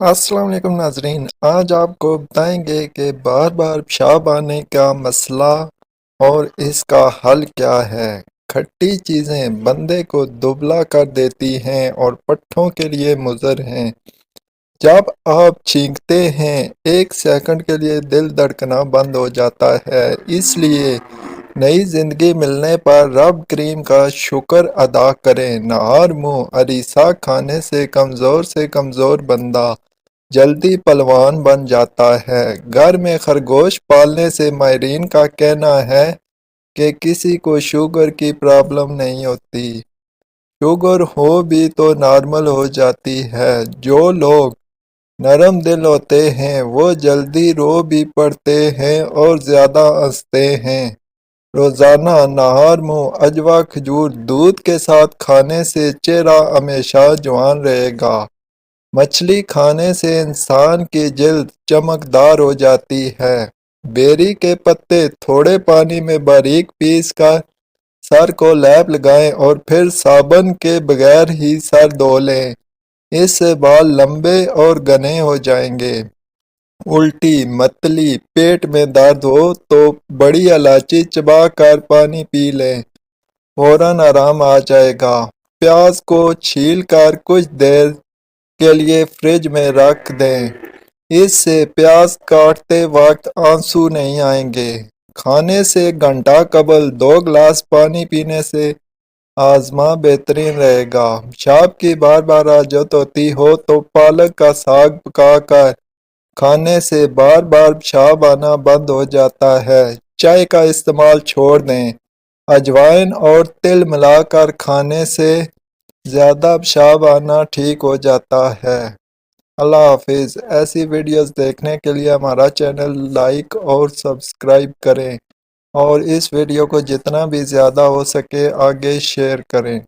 السلام علیکم ناظرین، آج آپ کو بتائیں گے کہ بار بار پیشاب آنے کا مسئلہ اور اس کا حل کیا ہے۔ کھٹی چیزیں بندے کو دبلا کر دیتی ہیں اور پٹھوں کے لیے مضر ہیں۔ جب آپ چھینکتے ہیں 1 سیکنڈ کے لیے دل دھڑکنا بند ہو جاتا ہے، اس لیے نئی زندگی ملنے پر رب کریم کا شکر ادا کریں۔ نہار منہ اریسہ کھانے سے کمزور بندہ جلدی پلوان بن جاتا ہے۔ گھر میں خرگوش پالنے سے ماہرین کا کہنا ہے کہ کسی کو شوگر کی پرابلم نہیں ہوتی، شوگر ہو بھی تو نارمل ہو جاتی ہے۔ جو لوگ نرم دل ہوتے ہیں وہ جلدی رو بھی پڑتے ہیں اور زیادہ ہنستے ہیں۔ روزانہ نہار منہ اجوا کھجور دودھ کے ساتھ کھانے سے چہرہ ہمیشہ جوان رہے گا۔ مچھلی کھانے سے انسان کی جلد چمکدار ہو جاتی ہے۔ بیری کے پتے تھوڑے پانی میں باریک پیس کر سر کو لیپ لگائیں اور پھر صابن کے بغیر ہی سر دھو لیں، اس سے بال لمبے اور گھنے ہو جائیں گے۔ الٹی، متلی، پیٹ میں درد ہو تو بڑی الائچی چبا کر پانی پی لیں، فوراً آرام آ جائے گا۔ پیاز کو چھیل کر کچھ دیر کے لیے فریج میں رکھ دیں، اس سے پیاز کاٹتے وقت آنسو نہیں آئیں گے۔ کھانے سے گھنٹہ قبل 2 گلاس پانی پینے سے ہاضمہ بہترین رہے گا۔ پیشاب کی بار بار حاجت ہوتی ہو تو پالک کا ساگ پکا کر کھانے سے بار بار پیشاب آنا بند ہو جاتا ہے۔ چائے کا استعمال چھوڑ دیں، اجوائن اور تل ملا کر کھانے سے زیادہ پیشاب آنا ٹھیک ہو جاتا ہے۔ اللہ حافظ۔ ایسی ویڈیوز دیکھنے کے لیے ہمارا چینل لائک اور سبسکرائب کریں اور اس ویڈیو کو جتنا بھی زیادہ ہو سکے آگے شیئر کریں۔